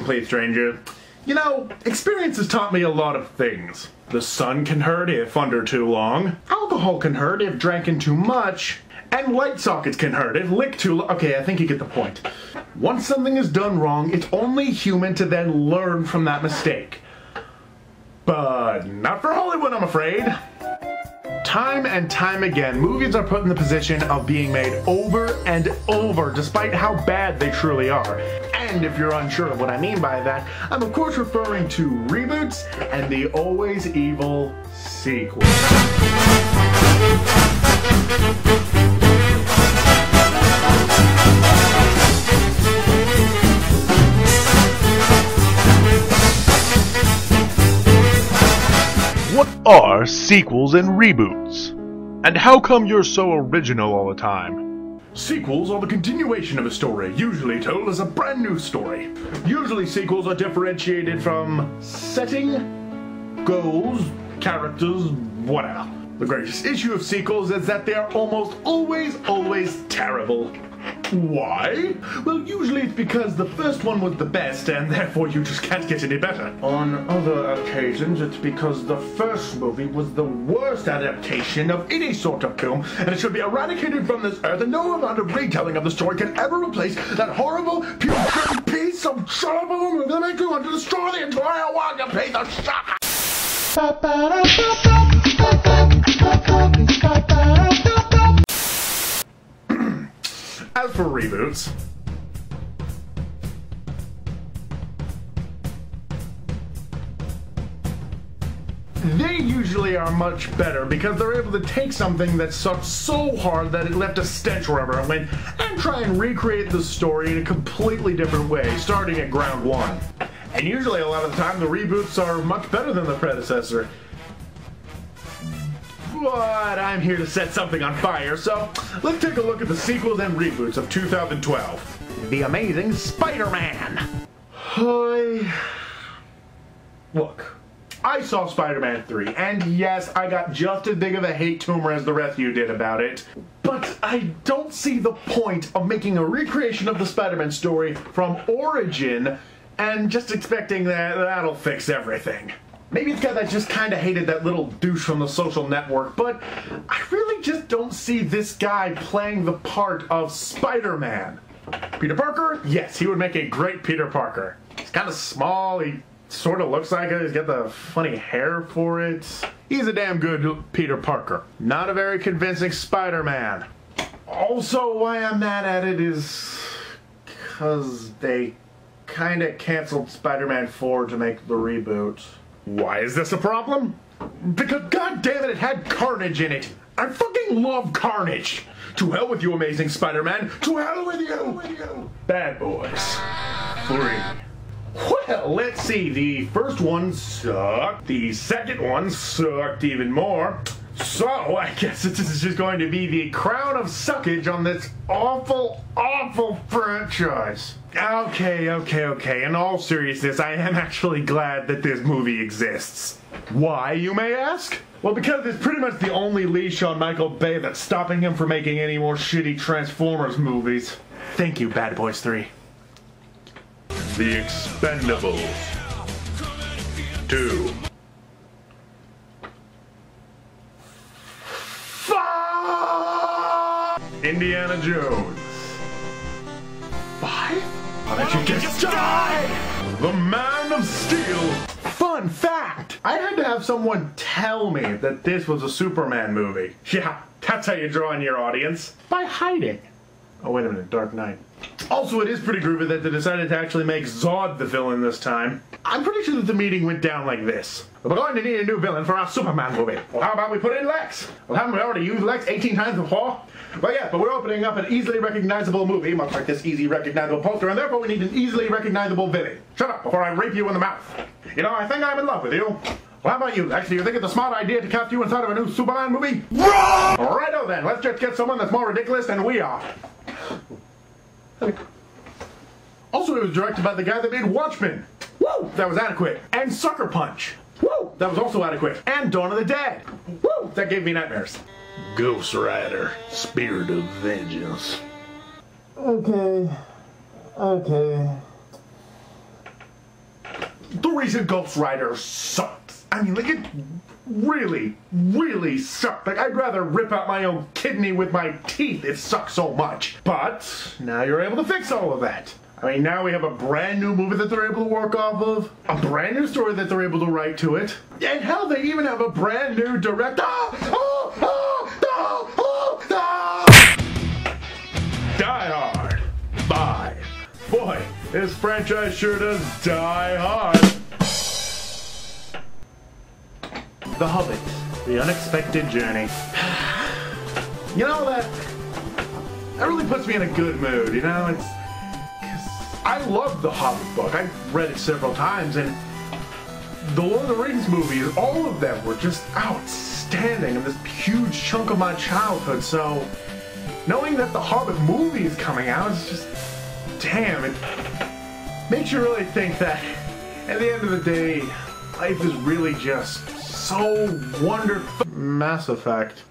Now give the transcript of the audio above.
complete stranger. You know, experience has taught me a lot of things. The sun can hurt if under too long. Alcohol can hurt if drinking too much. And light sockets can hurt if licked too long. Okay, I think you get the point. Once something is done wrong, it's only human to then learn from that mistake. But not for Hollywood, I'm afraid. Time and time again, movies are put in the position of being made over and over, despite how bad they truly are. And if you're unsure of what I mean by that, I'm of course referring to reboots and the always evil sequel. What are sequels and reboots? And how come you're so original all the time? Sequels are the continuation of a story, usually told as a brand new story. Usually sequels are differentiated from setting, goals, characters, whatever. The greatest issue of sequels is that they are almost always terrible. Why? Well, usually it's because the first one was the best and therefore you just can't get any better. On other occasions, it's because the first movie was the worst adaptation of any sort of film and it should be eradicated from this earth, and no amount of retelling of the story can ever replace that horrible, putrid piece of trouble that make you want to destroy the entire world, you piece of shit! As for reboots, they usually are much better because they're able to take something that sucked so hard that it left a stench wherever it went and try and recreate the story in a completely different way, starting at ground one. And usually a lot of the time the reboots are much better than the predecessor. But I'm here to set something on fire, so let's take a look at the sequels and reboots of 2012. The Amazing Spider-Man. Look, I saw Spider-Man 3, and yes, I got just as big of a hate tumor as the rest of you did about it, but I don't see the point of making a recreation of the Spider-Man story from origin and just expecting that that'll fix everything. Maybe it's because I just kind of hated that little douche from The Social Network, but I really just don't see this guy playing the part of Spider-Man. Peter Parker? Yes, he would make a great Peter Parker. He's kind of small, he sort of looks like it, he's got the funny hair for it. He's a damn good Peter Parker. Not a very convincing Spider-Man. Also, why I'm mad at it is because they kind of canceled Spider-Man 4 to make the reboot. Why is this a problem? Because goddammit, it had Carnage in it. I fucking love Carnage. To hell with you, Amazing Spider-Man. To hell with you. Bad Boys 3. Well, let's see. The first one sucked. The second one sucked even more. So, I guess this is just going to be the crown of suckage on this awful franchise. Okay. In all seriousness, I am actually glad that this movie exists. Why, you may ask? Well, because it's pretty much the only leash on Michael Bay that's stopping him from making any more shitty Transformers movies. Thank you, Bad Boys 3. The Expendables 2. Indiana Jones 5? Why don't you just die? The Man of Steel. Fun fact, I had to have someone tell me that this was a Superman movie. Yeah, that's how you draw in your audience. By hiding. Oh, wait a minute, Dark Knight. Also, it is pretty groovy that they decided to actually make Zod the villain this time. I'm pretty sure that the meeting went down like this. We're going to need a new villain for our Superman movie. Well, how about we put in Lex? Well, haven't we already used Lex 18 times before? Well, yeah, but we're opening up an easily recognizable movie, much like this easy recognizable poster, and therefore we need an easily recognizable villain. Shut up before I rape you in the mouth. You know, I think I'm in love with you. Well, how about you, Lex? Do you think it's a smart idea to cast you inside of a new Superman movie? Wrong! Righto then, let's just get someone that's more ridiculous than we are. Also, it was directed by the guy that made Watchmen. Woo! That was adequate. And Sucker Punch. Woo! That was also adequate. And Dawn of the Dead. Woo! That gave me nightmares. Ghost Rider, Spirit of Vengeance. Okay. the recent Ghost Rider sucked. I mean, like, it really sucked. Like, I'd rather rip out my own kidney with my teeth. It sucks so much. But now you're able to fix all of that. I mean, now we have a brand new movie that they're able to work off of, a brand new story that they're able to write to it, and hell, they even have a brand new director. Die Hard 5. Boy, this franchise sure does die hard. The Hobbit, The Unexpected Journey. You know, that really puts me in a good mood, you know? It's... I love the Hobbit book. I've read it several times, and the Lord of the Rings movies, all of them were just outstanding and this huge chunk of my childhood, so knowing that the Hobbit movie is coming out is just, damn, it makes you really think that at the end of the day, life is really just so wonderful. Mass Effect.